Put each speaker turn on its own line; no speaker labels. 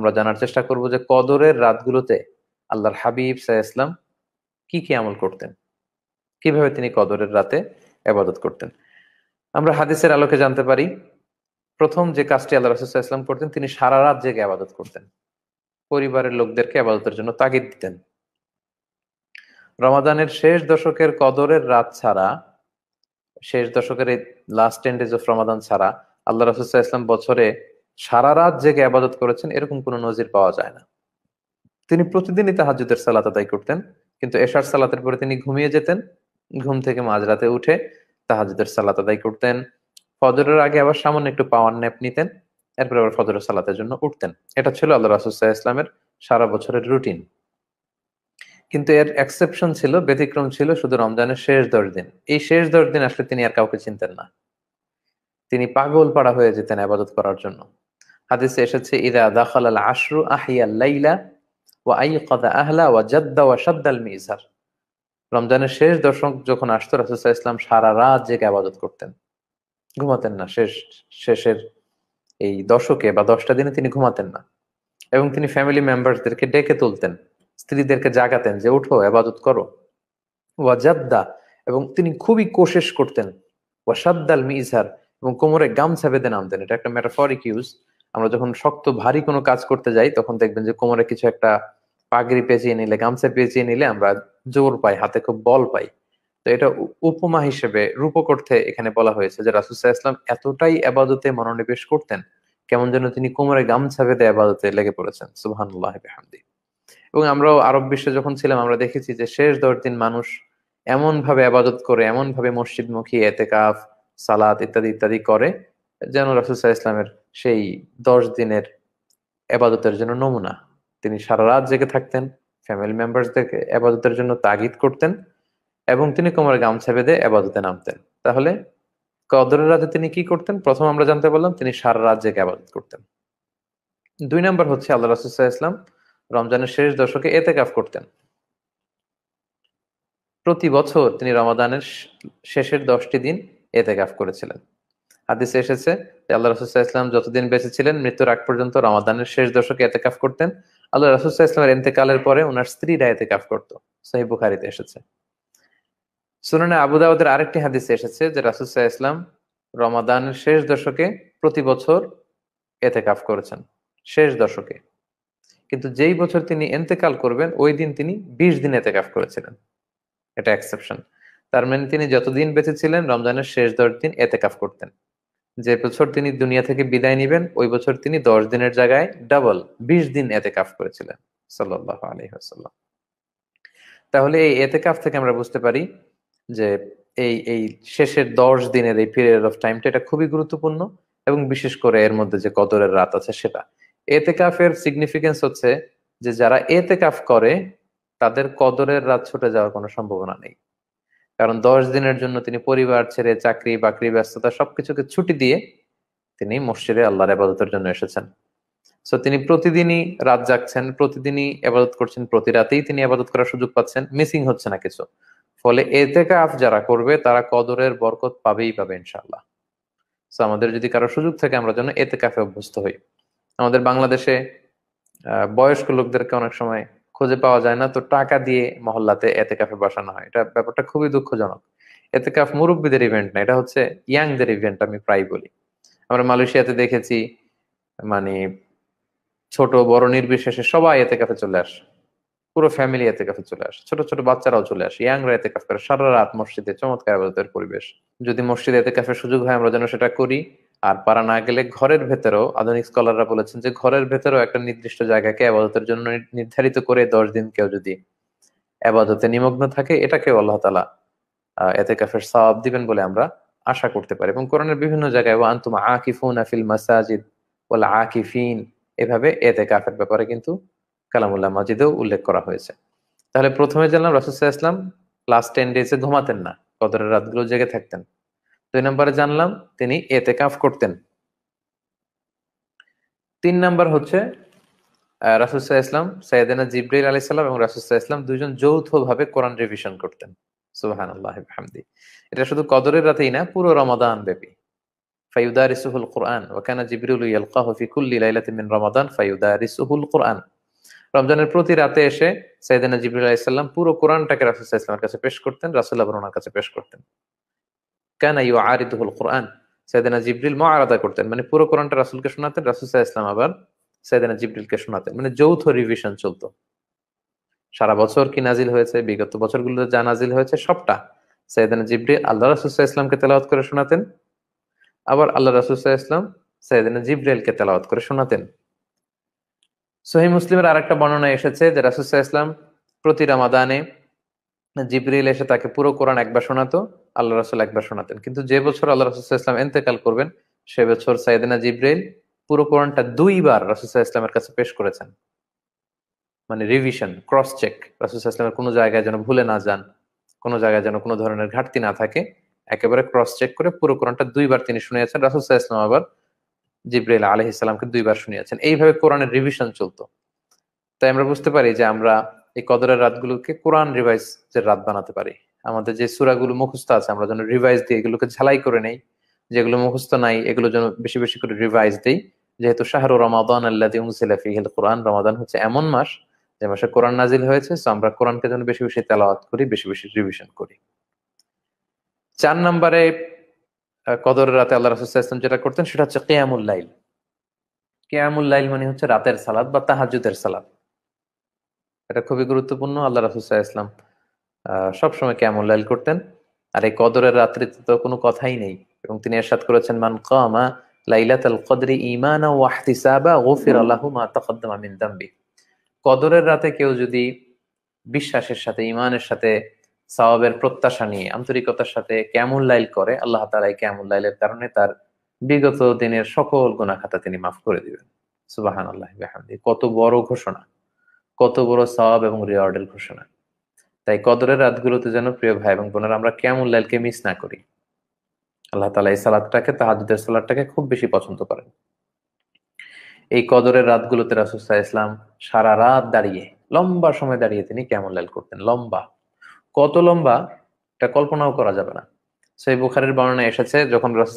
আমরা জানার চেষ্টা করব যে কদরের রাতগুলোতে আল্লাহর হাবিব সাল্লাল্লাহু আলাইহি ওয়াসাল্লাম কি কি আমল করতেন, কিভাবে তিনি কদরের রাতে ইবাদত করতেন। আমরা হাদিসের আলোকে জানতে পারি, প্রথম যে কাজটি আল্লাহ রাসূল সাল্লাল্লাহু আলাইহি ওয়াসাল্লাম করতেন, তিনি সারা রাত জেগে ইবাদত করতেন, পরিবারের লোকদেরকে ইবাদতের জন্য তাগিদ দিতেন। রমাদানের শেষ দশকের কদরের রাত ছাড়া, শেষ দশকের এই লাস্ট 10 days অফ রমাদান ছাড়া আল্লাহ রাসূল সাল্লাল্লাহু আলাইহি ওয়াসাল্লাম বছরে সারা রাত জেগে ইবাদত করেছেন এরকম কোনো নজির পাওয়া যায় না। তিনি প্রতিদিনই তাহাজ্জুদের সালাত আদায় করতেন, কিন্তু এশার সালাতের পরে তিনি ঘুমিয়ে যেতেন। ঘুম থেকে মাঝরাতে উঠে তাহাজ্জুদের সালাত আদায় করতেন। ফজরের আগে আবার সামান্য একটু পাওয়ার ন্যাপ নিতেন, এরপর আবার ফজরের সালাতের জন্য উঠতেন। এটা ছিল আল্লাহ রাসূল সাল্লাল্লাহু আলাইহি ওয়াসাল্লামের সারা বছরের রুটিন। কিন্তু এর এক্সেপশন ছিল, ব্যতিক্রম ছিল শুধু রমজানের শেষ 10 দিন। এই শেষ 10 দিন আসলে তিনি আর কাউকে চিনতেন না, তিনি পাগল পাড়া হয়ে যেতেন ইবাদত করার জন্য। হাদিসে এসেছে, ইদা দাখালাল আশরু আহিয়াল লাইলা ওয়া আইকাযা আহলা ওয়া জাদ্দা ওয়া শাদ্দাল মিজার। রমজানের শেষ দশক যখন আসতো, রাসূল সাল্লাল্লাহু আলাইহি ওয়াসাল্লাম সারা রাত জেগে ইবাদত করতেন, ঘুমাতেন না। শেষের এই দশকে বা 10টা দিনে তিনি ঘুমাতেন না, এবং তিনি ফ্যামিলি মেম্বারদেরকে ডেকে তুলতেন, স্ত্রীদেরকে জাগাতেন যে উঠো ইবাদত করো। ওয়া জাদ্দা, এবং তিনি খুবই কোশেশ করতেন। ওয়া শাদ্দাল মিজার, এবং কোমরে গামছা বেঁধে নামতেন। এটা একটা মেটাফরিক ইউজ। আমরা যখন শক্ত ভারী কোনো কাজ করতে যাই তখন দেখবেন যে কোমরে কিছু একটা পাগড়ি পেঁচিয়ে নিলে, গামছা পেঁচিয়ে নিলে আমরা জোর পাই, হাতে খুব বল পাই। তো এটা উপমা হিসেবে, রূপক অর্থে এখানে বলা হয়েছে যে রাসূল সাল্লাল্লাহু আলাইহি ওয়াসাল্লাম এতটাই ইবাদতে মনোনিবেশ করতেন, কেমন যেন তিনি কোমরে গামছা বেঁধে ইবাদতে লেগে পড়েছেন। সুবহানাল্লাহি বিহামদিহি। এবং আমরাও আরব বিশ্বে যখন ছিলাম আমরা দেখেছি যে শেষ 10 দিন মানুষ এমন ভাবে আবাদত করে, এমন ভাবে মসজিদমুখী, এতেকাফ, সালাত ইত্যাদি ইত্যাদি করে, যেন রাসূল সাল্লাল্লাহু আলাইহি ওয়াসাল্লামের সেই 10 দিনের আবাদতের জন্য নমুনা। তিনি সারা রাত জেগে থাকতেন, ফ্যামিলি মেম্বারসদেরকে আবাদতের জন্য তাগিদ করতেন, এবং তিনি কোমরে গামছা বেঁধে আবাদতে নামতেন। তাহলে কদরের রাতে তিনি কি করতেন? প্রথম আমরা জানতে পারলাম তিনি সারা রাত জেগে আবাদত করতেন। 2 নাম্বার হচ্ছে আল্লাহ রাসূল সাল্লাল্লাহু আলাইহি ওয়াসাল্লাম রমজানের শেষ দশকে এতেকাফ করতেন। প্রতি বছর তিনি রমাদানের শেষের 10টি দিন এতেকাফ করেছিলেন। হাদিসে এসেছে যে আল্লাহ রাসূল সাল্লাল্লাহু আলাইহি ওয়াসাল্লাম যতদিন বেঁচে ছিলেন, মৃত্যুর আগ পর্যন্ত রমাদানের শেষ দশকে এতেকাফ করতেন। আল্লাহ রাসূল সাল্লাল্লাহু আলাইহি ওয়াসাল্লামের ইন্তেকালের পরে ওনার স্ত্রীরা এতেকাফ করত। সহিহ বুখারীতে এসেছে। সুনানে আবু দাউদের আরেকটি হাদিসে এসেছে যে রাসূল সাল্লাল্লাহু আলাইহি ওয়াসাল্লাম রমাদানের শেষ দশকে প্রতি বছর এতেকাফ করেছেন, শেষ দশকে। কিন্তু যেই বছর তিনি ইন্তেকাল করবেন ওই দিন তিনি 20 দিন এতেকাফ করেছিলেন। এটা এক্সেপশন। তার মানে তিনি যতদিন বেঁচে ছিলেন রমজানের শেষ 10 দিন এতেকাফ করতেন। যে বছর তিনি দুনিয়া থেকে বিদায় নিবেন ওই বছর তিনি 10 দিনের জায়গায় ডাবল 20 দিন এতেকাফ করেছিলেন সাল্লাল্লাহু আলাইহি ওয়াসাল্লাম। তাহলে এই এতেকাফ থেকে আমরা বুঝতে পারি যে এই এই শেষের 10 দিনের এই পিরিয়ড অফ টাইমটা এটা খুবই গুরুত্বপূর্ণ, এবং বিশেষ করে এর মধ্যে যে কদরের রাত আছে সেটা। এতেকাফের সিগনিফিকেন্স হচ্ছে যে যারা এতেকাফ করে তাদের কদরের রাত ছুটে যাওয়ার কোনো সম্ভাবনা নেই। কারণ 10 দিনের জন্য তিনি পরিবার ছেড়ে, চাকরি বাকরি, ব্যস্ততা সবকিছুকে ছুটি দিয়ে তিনি মসজিদে আল্লাহর ইবাদতের জন্য এসেছেন। সো তিনি প্রতিদিনই রাত জাগছেন, প্রতিদিনই ইবাদত করছেন, প্রতি রাতেই তিনি ইবাদত করার সুযোগ পাচ্ছেন, মিসিং হচ্ছে না কিছু। ফলে এতেকাফ যারা করবে তারা কদরের বরকত পাবেই পাবে ইনশাআল্লাহ। সো আমাদের যদি কারো সুযোগ থাকে আমরা যেন এতেকাফে অভ্যস্ত হই। আমাদের বাংলাদেশে বয়স্ক লোকদেরকে অনেক সময় খুঁজে পাওয়া যায় না, তো টাকা দিয়ে মহল্লাতে এতেকাফে বসানো হয়। এটা ব্যাপারটা খুবই দুঃখজনক। এতেকাফ মুরব্বীদের ইভেন্ট না, এটা হচ্ছে ইয়াংদের ইভেন্ট। আমি প্রায় বলি, আমরা মালয়েশিয়াতে দেখেছি, মানে ছোট বড় নির্বিশেষে সবাই এতেকাফে চলে আসে, পুরো ফ্যামিলি এতেকাফে চলে আসে, ছোট ছোট বাচ্চারাও চলে আসে, ইয়াংরা এতেকাফ করে সারা রাত মসজিদে। চমৎকার ইবাদতের পরিবেশ। যদি মসজিদে এতেকাফের সুযোগ হয় আমরা যেন সেটা করি। আর পারা না গেলে ঘরের ভেতরেও, আধুনিক স্কলাররা বলেছেন যে ঘরের ভেতরেও একটা নির্দিষ্ট জায়গাকে আবাদতের জন্য নির্ধারিত করে 10 দিন কেউ যদি আবাদতে নিমগ্ন থাকে, এটাকেও আল্লাহ তাআলা এতেকাফের সওয়াব দিবেন বলে আমরা আশা করতে পারি। এবং কোরআনের বিভিন্ন জায়গায় ওয়া আনতুম আকিফুনা ফিল মাসাজিদ ওয়াল আকিফিন, এভাবে এতেকাফের ব্যাপারে কিন্তু কালামুল্লাহ মাজিদেও উল্লেখ করা হয়েছে। তাহলে প্রথমে জানলাম রাসূল সাল্লাল্লাহু আলাইহি ওয়াসাল্লাম লাস্ট 10 ডেজে ঘুমাতেন না, কদরের রাতগুলো জেগে থাকতেন। 2 নম্বরে জানলাম তিনি এতেকাফ করতেন। 3 নাম্বার হচ্ছে রাসূল সাল্লাল্লাহু আলাইহি ওয়াসাল্লাম, সাইয়েদনা জিবরাইল আলাইহিস সালাম এবং রাসূল সাল্লাল্লাহু আলাইহি ওয়াসাল্লাম দুইজন যৌথভাবে কোরআন রিভিশন করতেন। সুবহানাল্লাহি ওয়া বিহামদিহি। এটা শুধু কদরের রাতেই না, পুরো রমাদান ব্যাপী। ফায়ুদারিসুহুল কুরআন ওয়া কানা জিবরিলু ইয়ালকাহু ফি কুল্লি লাইলাতিন মিন রমাদান ফায়ুদারিসুহুল কুরআন। রমজানের প্রতি রাতে এসে সাইয়েদনা জিবরিল আলাইহিস সালাম পুরো কোরআনটাকে রাসূল সাল্লাল্লাহু আলাইহি ওয়াসাল্লামের কাছে পেশ করতেন, রাসূল আবার ওনার কাছে পেশ করতেন। কানা ইউআরিদুহুল কুরআন, সাইয়েদনা জিবরিল মুআরাদা করতেন, মানে পুরো কোরআনটা রাসূলকে শোনাতেন, রাসূল সাল্লাল্লাহু আলাইহি ওয়াসাল্লাম আবার সাইয়েদনা জিবরিলকে শোনাতেন, মানে যৌথ রিভিশন চলতো। সারা বছর কি নাজিল হয়েছে, বিগত বছরগুলোতে যা নাজিল হয়েছে সবটা সাইয়েদনা জিবরিল আল্লাহ রাসূল সাল্লাল্লাহু আলাইহি ওয়াসাল্লামকে তেলাওয়াত করে শোনাতেন, আবার আল্লাহ রাসূল সাল্লাল্লাহু আলাইহি ওয়াসাল্লাম সাইয়েদনা জিবরিলকে তেলাওয়াত করে শোনাতেন। সহিহ মুসলিমের আরেকটা বর্ণনায় এসেছে যে রাসূল সাল্লাল্লাহু আলাইহি ওয়াসাল্লাম প্রতি রমাদানে জিবরিল এসে তাকে পুরো কোরআন একবার শোনাতো, আল্লাহ রাসূল একবার শোনাতেন। কিন্তু যে বছর আল্লাহ রাসূল সাল্লাল্লাহু আলাইহি ওয়াসাল্লাম ইন্তেকাল করবেন সে বছর সাইয়েদনা জিবরিল পুরো কোরআনটা দুইবার রাসূল সাল্লাল্লাহু আলাইহি ওয়াসাল্লামের কাছে পেশ করেছেন, মানে রিভিশন, ক্রস চেক। রাসূল সাল্লাল্লাহু আলাইহি ওয়াসাল্লামের কোনো জায়গায় যেন ভুলে না যান, কোনো জায়গায় যেন কোনো ধরনের ঘাটতি না থাকে, একেবারে ক্রস চেক করে পুরো কোরআনটা দুইবার তিনি শুনিয়েছেন। রাসূল সাল্লাল্লাহু আলাইহি ওয়াসাল্লাম আবার জিবরাইল আলাইহিস সালামকে দুইবার শুনিয়েছেন। এইভাবে কোরআনের রিভিশন চলতো। তাই আমরা বুঝতে পারি যে আমরা এই কদরের রাতগুলোকে কোরআন রিভাইজ এর রাত বানাতে পারি। আমাদের যে সূরাগুলো মুখস্থ আছে আমরা যেন রিভাইজ দিয়ে এগুলোকে ঝালাই করে নেই, যেগুলো মুখস্থ নাই এগুলো যেন বেশি বেশি করে রিভাইজ দেই। যেহেতু শাহরু রমাদান আল্লাযী উনজিলা ফীহিল কুরআন, রমাদান হচ্ছে এমন মাস যে মাসে কোরআন নাজিল হয়েছে, সো আমরা কোরআনকে যেন বেশি বেশি তেলাওয়াত করি, বেশি বেশি রিভিশন করি। 4 নম্বরে কদরের রাতে আল্লাহ রাসূল সাল্লাল্লাহু আলাইহি ওয়াসাল্লাম যেটা করতেন সেটা হচ্ছে কিয়ামুল লাইল। কিয়ামুল লাইল মানে হচ্ছে রাতের সালাত বা তাহাজ্জুদের সালাত। এটা খুবই গুরুত্বপূর্ণ। আল্লাহ রাসূল সাল্লাল্লাহু আলাইহি ওয়াসাল্লাম সবসময় কিয়ামুল লাইল করতেন। আর এই কদরের রাত্রিতে তো কোনো কথাই নেই, এবং তিনি ইরশাদ করেছেন মান কামা লাইলাতাল কদরি ঈমানা ওয়া ইহতিসাবা গুফিরা লাহু মা তাকদ্দামা মিন যামবি। কদরের রাতে কেউ যদি বিশ্বাসের সাথে, ঈমানের সাথে, সওয়াবের প্রত্যাশা নিয়ে আন্তরিকতার সাথে কিয়ামুল লাইল করে, আল্লাহ তাআলা এই কিয়ামুল লাইলের কারণে তার বিগত দিনের সকল গুনাহ খাতা তিনি মাফ করে দিবেন। সুবহানাল্লাহি ওয়া বিহামদিহি। কত বড় ঘোষণা, কত বড় সওয়াব এবং রিওয়ার্ডের ঘোষণা। তাই কদরের রাতগুলোতে যেন প্রিয় ভাই এবং বোনেরা আমরা কিয়ামুল লাইলকে মিস না করি। আল্লাহ তাআলা এই সালাতটাকে, তাহাজ্জুদের সালাতটাকে খুব বেশি পছন্দ করেন। এই কদরের রাতগুলোতে রাসূল সাল্লাল্লাহু আলাইহি ওয়াসাল্লাম সারা রাত দাঁড়িয়ে, লম্বা সময় দাঁড়িয়ে তিনি কিয়ামুল লাইল করতেন। লম্বা, কত লম্বা এটা কল্পনাও করা যাবে না। সহিহ বুখারীর বর্ণনায় এসেছে যখন রাসূল